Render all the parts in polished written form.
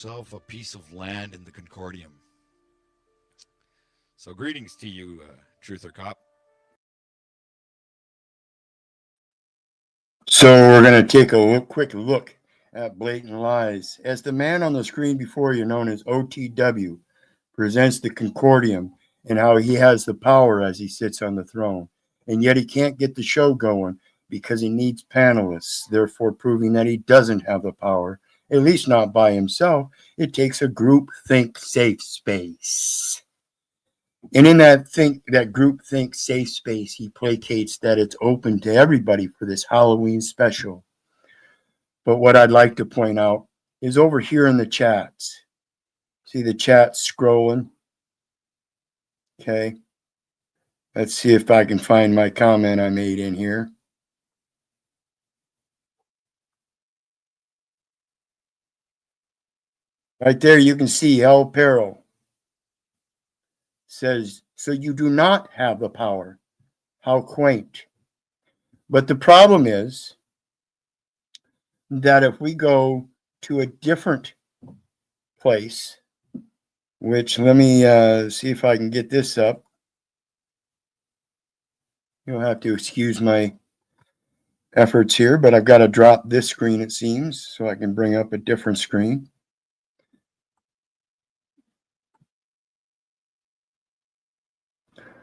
Self a piece of land in the Concordium. So greetings to you, Truther Cop. So we're going to take a quick look at Blatant Lies. As the man on the screen before you, known as OTW, presents the Concordium and how he has the power as he sits on the throne. And yet he can't get the show going because he needs panelists, therefore proving that he doesn't have the power, at least not by himself. It takes a group think safe space. And in that group think safe space, he placates that it's open to everybody for this Halloween special. But what I'd like to point out is over here in the chats. See the chat scrolling? Okay. Let's see if I can find my comment I made in here. Right there, you can see El Peril says, so you do not have the power. How quaint. But the problem is that if we go to a different place, which let me see if I can get this up. You'll have to excuse my efforts here, but I've got to drop this screen, it seems, so I can bring up a different screen.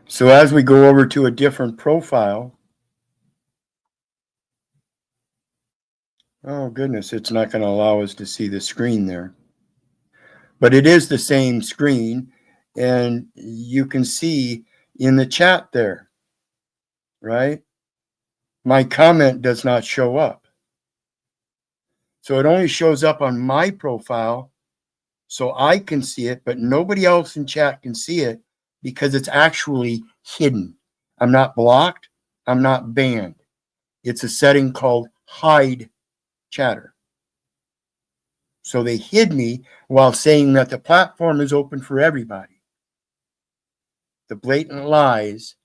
So as we go over to a different profile, oh goodness, it's not going to allow us to see the screen there. But it is the same screen, and you can see in the chat there, right? My comment does not show up. So it only shows up on my profile so I can see it, but nobody else in chat can see it because it's actually hidden. I'm not blocked. I'm not banned. It's a setting called hide chatter. So they hid me while saying that the platform is open for everybody. The blatant lies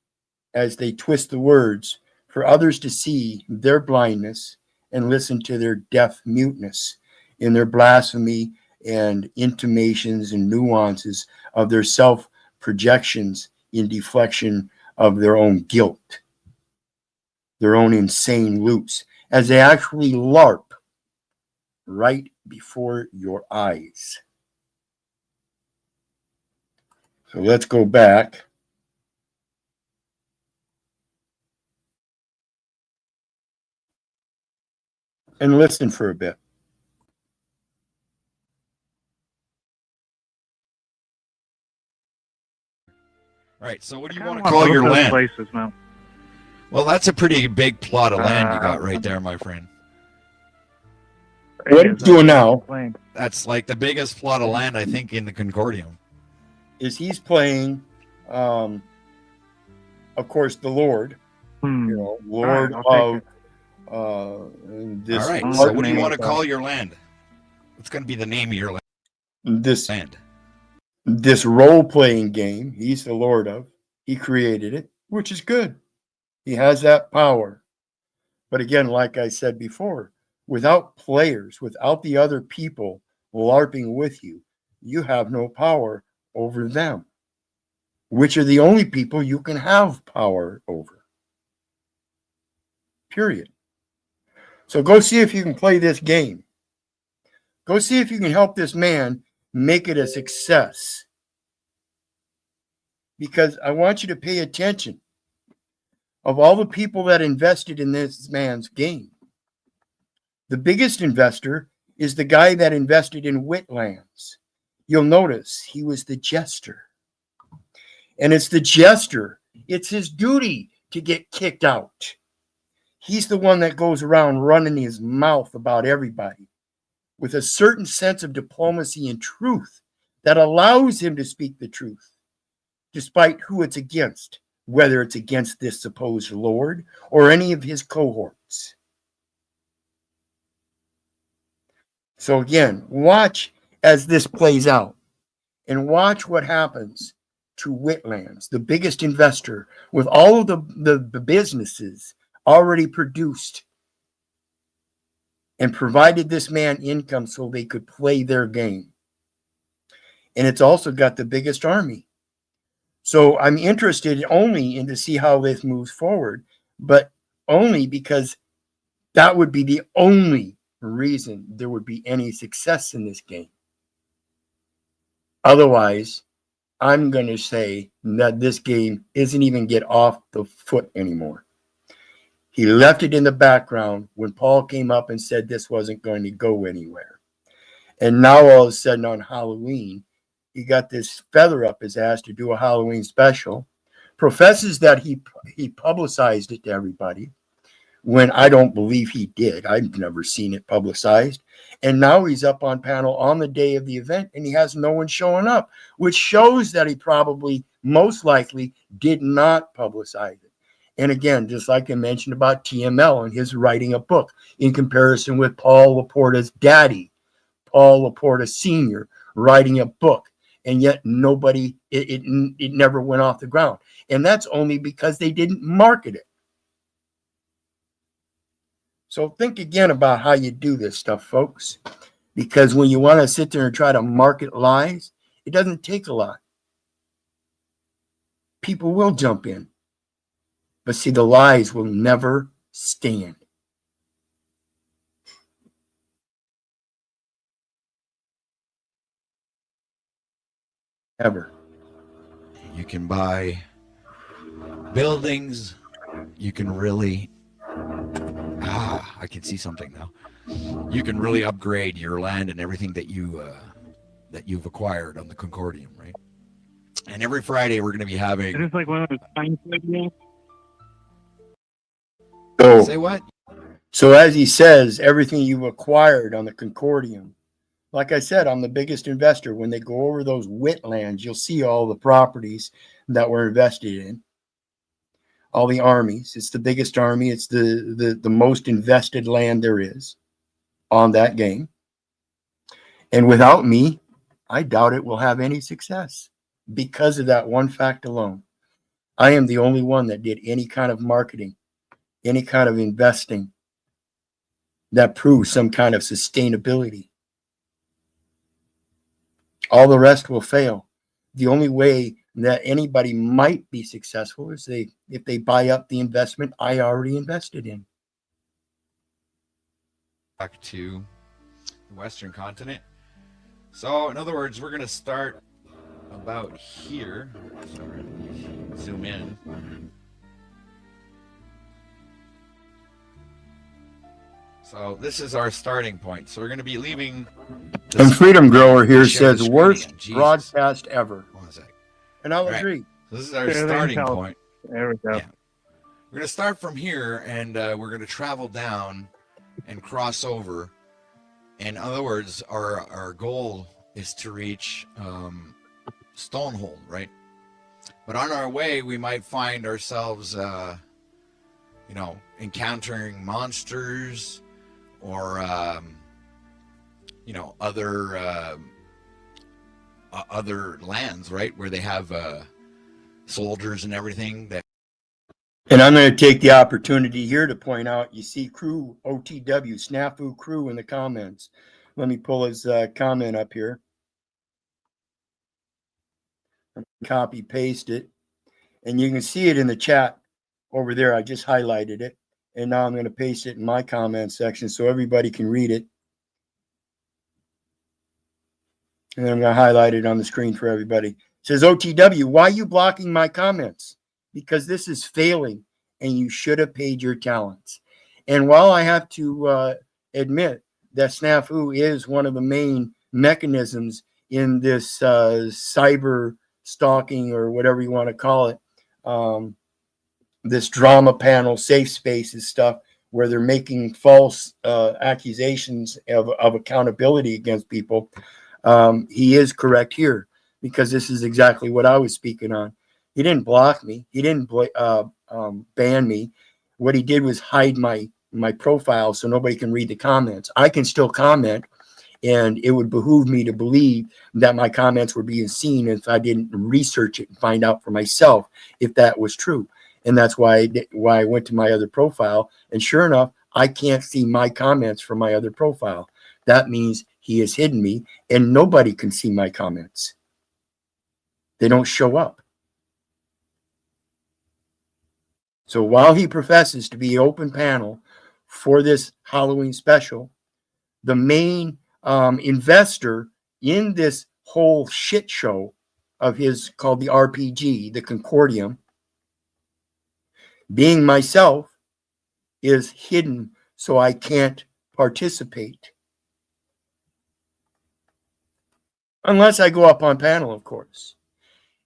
as they twist the words for others to see their blindness and listen to their deaf muteness in their blasphemy and intimations and nuances of their self-projections in deflection of their own guilt, their own insane loops, as they actually LARP right before your eyes. So let's go back. And listen for a bit. Right, so what do you I want to want call both your those land? places, man. Well, that's a pretty big plot of land you got right there, my friend. What he's doing now That's like the biggest plot of land, I think, in the Concordium. is he's playing, of course, the Lord, Lord right, of this. All right, so what do you want to call your land? What's going to be the name of your land? This role-playing game, he's the Lord of. He created it, which is good. He has that power. But again, like I said before, without players, without the other people LARPing with you, you have no power over them, which are the only people you can have power over. Period. So go see if you can play this game. Go see if you can help this man make it a success. Because I want you to pay attention of all the people that invested in this man's game. The biggest investor is the guy that invested in Whitlands. You'll notice he was the jester. And it's the jester. It's his duty to get kicked out. He's the one that goes around running his mouth about everybody with a certain sense of diplomacy and truth that allows him to speak the truth, despite who it's against, whether it's against this supposed Lord or any of his cohorts. So again, watch as this plays out and watch what happens to Whitlands, the biggest investor, with all of the businesses already produced and provided this man income so they could play their game. and it's also got the biggest army. So I'm interested only in to see how this moves forward, but only because that would be the only reason there would be any success in this game. Otherwise, I'm going to say that this game isn't even get off the foot anymore. He left it in the background when Paul came up and said this wasn't going to go anywhere. And now all of a sudden on Halloween, he got this feather up his ass to do a Halloween special, professes that he publicized it to everybody, when I don't believe he did. I've never seen it publicized. And now he's up on panel on the day of the event and he has no one showing up, which shows that he probably most likely did not publicize it. And again, just like I mentioned about TML and his writing a book in comparison with Paul Laporta's daddy, Paul Laporta Sr., writing a book, and yet nobody, it never went off the ground. And that's only because they didn't market it. So think again about how you do this stuff, folks, because when you want to sit there and try to market lies, it doesn't take a lot. People will jump in, but see, the lies will never stand. Ever. You can buy buildings. You can really, I can see something now. You can really upgrade your land and everything that you've acquired on the Concordium, right? And every Friday we're going to be having. Is this like one of those time videos? So, Say what? So as he says, everything you've acquired on the Concordium. Like I said, I'm the biggest investor. When they go over those WIT lands, you'll see all the properties that were invested in. All the armies. It's the biggest army. It's the most invested land there is on that game. And without me, I doubt it will have any success because of that one fact alone. I am the only one that did any kind of marketing, any kind of investing that proves some kind of sustainability. All the rest will fail. The only way that anybody might be successful is if they buy up the investment I already invested in. Back to the Western continent. So, in other words, we're going to start about here. Sorry, zoom in. So this is our starting point. So we're going to be leaving. And Freedom Grower here share the says screen worst again. Jesus. broadcast ever. One sec. And I'll Right. agree. So this is our Yeah, starting Intel. point. There we go. Yeah. We're going to start from here, and we're going to travel down and cross over. In other words, our goal is to reach Stonehold, right? But on our way, we might find ourselves, encountering monsters or, other lands, right, where they have soldiers and everything that. And I'm going to take the opportunity here to point out, you see crew, OTW, Snafu crew in the comments. Let me pull his comment up here. Copy, paste it. And you can see it in the chat over there. I just highlighted it. And now I'm going to paste it in my comment section so everybody can read it. And then I'm going to highlight it on the screen for everybody. It says, OTW, why are you blocking my comments? Because this is failing and you should have paid your talents. And while I have to admit that Snafu is one of the main mechanisms in this cyber stalking or whatever you want to call it, this drama panel, safe spaces stuff, where they're making false accusations of accountability against people, he is correct here, because this is exactly what I was speaking on. He didn't block me. He didn't ban me. What he did was hide my profile so nobody can read the comments. I can still comment, and it would behoove me to believe that my comments were being seen if I didn't research it and find out for myself if that was true. And that's why I went to my other profile. And sure enough, I can't see my comments from my other profile. That means he has hidden me, and nobody can see my comments. They don't show up. So while he professes to be open panel for this Halloween special, the main investor in this whole shit show of his called the RPG, the Concordium, being myself, is hidden so I can't participate. Unless I go up on panel, of course.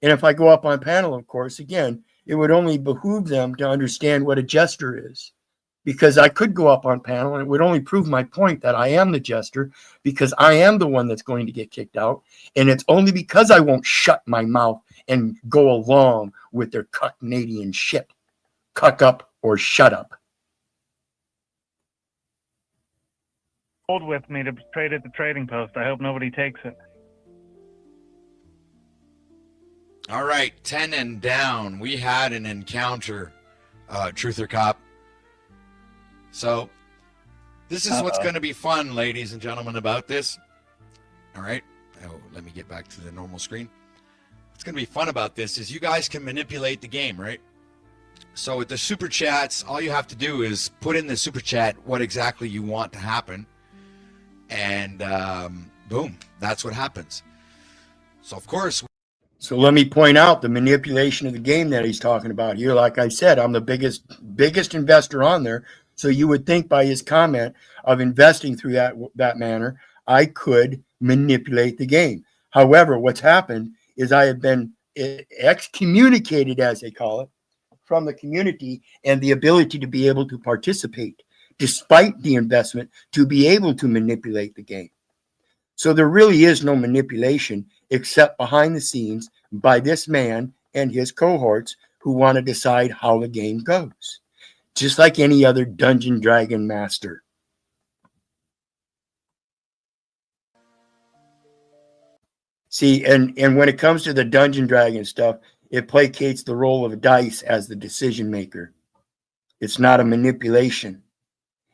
And if I go up on panel, of course, again, it would only behoove them to understand what a jester is. Because I could go up on panel and it would only prove my point that I am the jester, because I am the one that's going to get kicked out. And it's only because I won't shut my mouth and go along with their cuck Canadian shit. Cuck up or shut up. Hold with me to trade at the trading post. I hope nobody takes it. All right, 10 and down. We had an encounter, Truth or Cop. So this is what's going to be fun, ladies and gentlemen, about this. All right. Oh, let me get back to the normal screen. What's going to be fun about this is you guys can manipulate the game, right? So with the super chats, all you have to do is put in the super chat what exactly you want to happen. And boom, that's what happens. So, of course. So let me point out the manipulation of the game that he's talking about here. Like I said, I'm the biggest investor on there. So you would think by his comment of investing through that manner, I could manipulate the game. However, what's happened is I have been excommunicated, as they call it, from the community and the ability to be able to participate, despite the investment, to be able to manipulate the game. So there really is no manipulation except behind the scenes by this man and his cohorts who want to decide how the game goes, just like any other Dungeon Dragon master. See, and when it comes to the Dungeon Dragon stuff, it placates the role of dice as the decision maker. It's not a manipulation.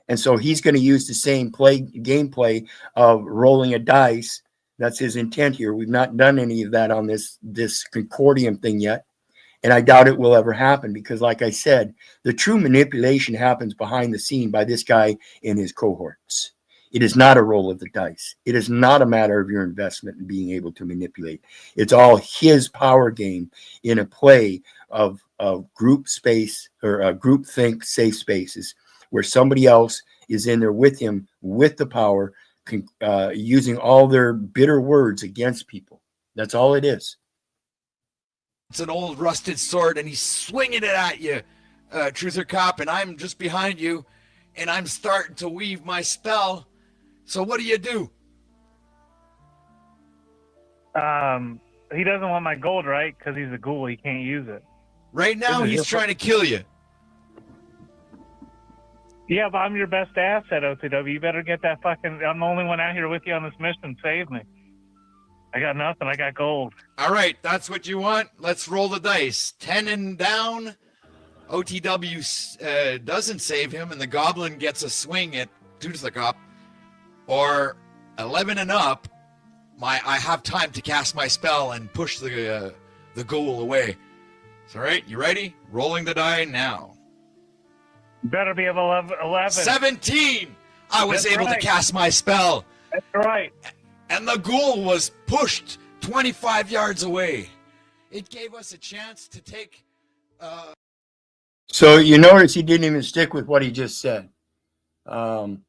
And so he's going to use the same gameplay of rolling a dice. That's his intent here. We've not done any of that on this Concordium thing yet. And I doubt it will ever happen because, like I said, the true manipulation happens behind the scene by this guy and his cohorts. It is not a roll of the dice. It is not a matter of your investment and being able to manipulate. It's all his power game in a play of group space or group think safe spaces where somebody else is in there with him with the power, using all their bitter words against people. That's all it is. It's an old rusted sword, and he's swinging it at you, Truth or Cop, and I'm just behind you, and I'm starting to weave my spell. So what do? He doesn't want my gold, right? Because he's a ghoul. He can't use it. Right now, he's trying to kill you. Yeah, but I'm your best asset, OTW. You better get that fucking... I'm the only one out here with you on this mission. Save me. I got nothing. I got gold. All right, that's what you want. Let's roll the dice. 10 and down. OTW doesn't save him, and the goblin gets a swing at Truth or Cop. Or 11 and up, I have time to cast my spell and push the ghoul away. All right, you ready? Rolling the die now. Better be of 11. 17! I was That's able right. to cast my spell. That's right. And the ghoul was pushed 25 yards away. It gave us a chance to take... So you notice he didn't even stick with what he just said. And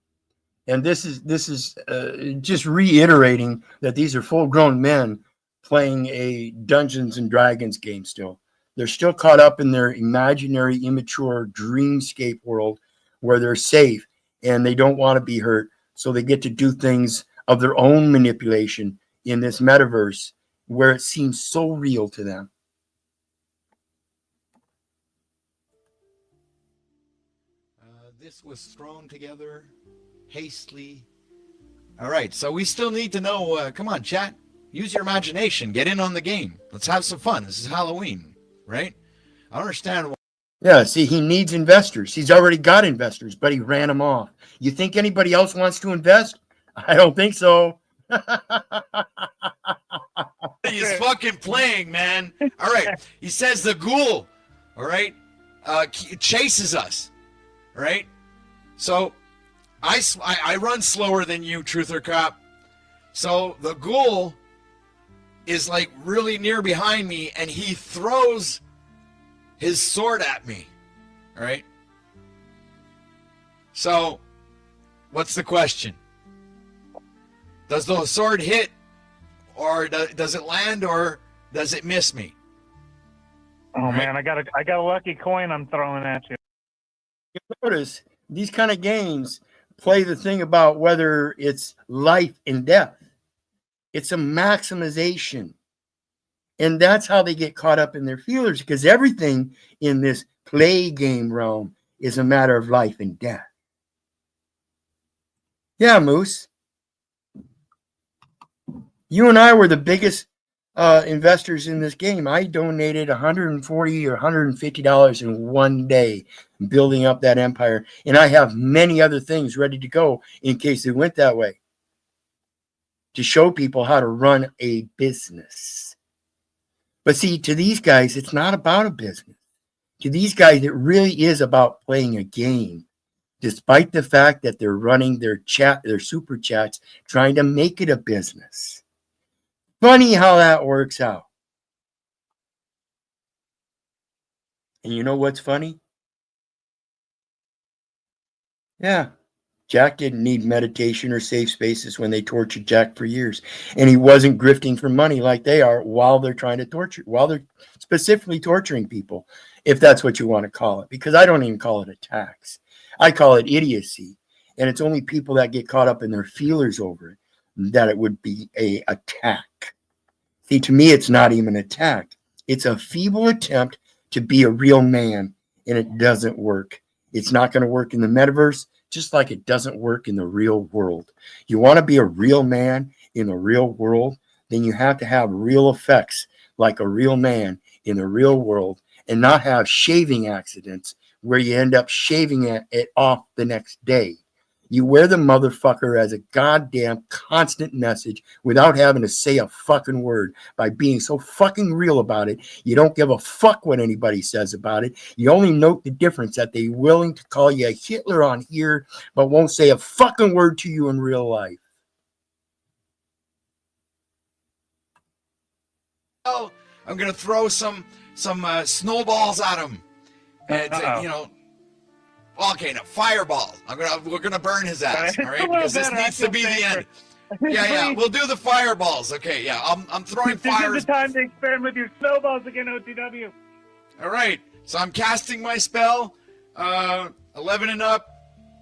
this is just reiterating that these are full-grown men playing a Dungeons and Dragons game still. They're still caught up in their imaginary, immature dreamscape world where they're safe and they don't want to be hurt. So they get to do things of their own manipulation in this metaverse where it seems so real to them. This was thrown together hastily. All right, so we still need to know. Come on, chat. Use your imagination. Get in on the game. Let's have some fun. This is Halloween, right? I don't understand why. Yeah, see, he needs investors. He's already got investors, but he ran them off. You think anybody else wants to invest? I don't think so. Everybody is fucking playing, man. All right. He says the ghoul, all right, chases us, all right? So I run slower than you, Truth or Cop. So the ghoul is like really near behind me, and he throws his sword at me, all right? So what's the question? Does the sword hit, or does it land, or does it miss me? Oh Right. man, I got a lucky coin I'm throwing at you. Notice these kind of games play the thing about whether it's life and death. It's a maximization. And that's how they get caught up in their feelers, because everything in this play game realm is a matter of life and death. Yeah, Moose. You and I were the biggest investors in this game. I donated $140 or $150 in one day building up that empire. And I have many other things ready to go in case it went that way, to show people how to run a business. But see, to these guys, it's not about a business. To these guys, it really is about playing a game, despite the fact that they're running their super chats, trying to make it a business. Funny how that works out. And you know what's funny? Yeah, Jack didn't need meditation or safe spaces when they tortured Jack for years. And he wasn't grifting for money like they are while they're trying to torture, while they're specifically torturing people, if that's what you want to call it. Because I don't even call it a tax. I call it idiocy. And it's only people that get caught up in their feelers over it that it would be a attack. See, to me, it's not even an attack. It's a feeble attempt to be a real man, and it doesn't work. It's not going to work in the metaverse, just like it doesn't work in the real world. You want to be a real man in the real world, then you have to have real effects like a real man in the real world, and not have shaving accidents where you end up shaving it off the next day. You wear the motherfucker as a goddamn constant message without having to say a fucking word, by being so fucking real about it. You don't give a fuck what anybody says about it. You only note the difference that they're willing to call you a Hitler on here, but won't say a fucking word to you in real life. Oh, I'm gonna throw some snowballs at him, and you know. Okay, no, fireball. We're gonna burn his ass, all right? Because this needs to be the end. Yeah, we'll do the fireballs. Okay, yeah, I'm throwing fires. This is the time to experiment with your snowballs again, OTW. All right, so I'm casting my spell. 11 and up,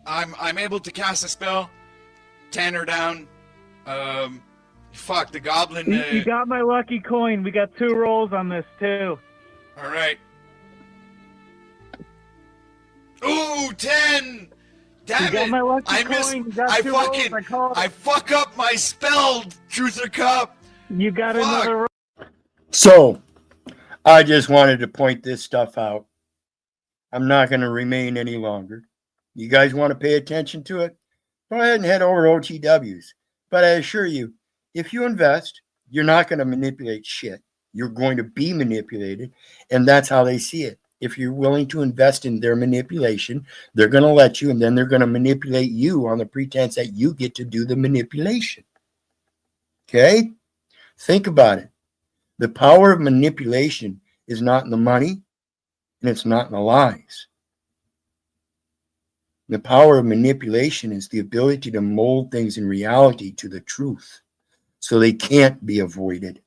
I'm able to cast a spell. 10 or down. Fuck the goblin. You got my lucky coin. We got 2 rolls on this too. All right. Ooh, 10! Damn it! I missed. I fuck up my spell, Truth or Cup. You got another roll. So, I just wanted to point this stuff out. I'm not going to remain any longer. You guys want to pay attention to it? Go ahead and head over to OTWs. But I assure you, if you invest, you're not going to manipulate shit. You're going to be manipulated, and that's how they see it. If you're willing to invest in their manipulation, they're going to let you, and then they're going to manipulate you on the pretense that you get to do the manipulation. Okay? Think about it. The power of manipulation is not in the money, and it's not in the lies. The power of manipulation is the ability to mold things in reality to the truth, so they can't be avoided.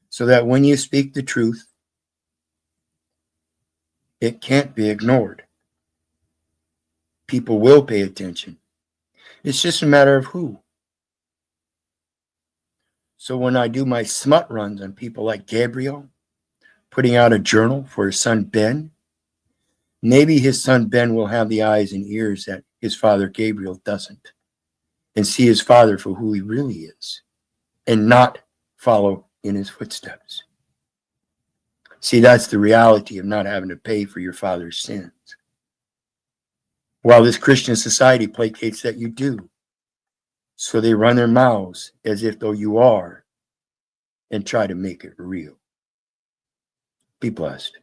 So that when you speak the truth, it can't be ignored. People will pay attention. It's just a matter of who. So when I do my smut runs on people like Gabriel, putting out a journal for his son Ben, maybe his son Ben will have the eyes and ears that his father Gabriel doesn't, and see his father for who he really is, and not follow in his footsteps. See, that's the reality of not having to pay for your father's sins. While this Christian society placates that you do. So they run their mouths as if though you are and try to make it real. Be blessed.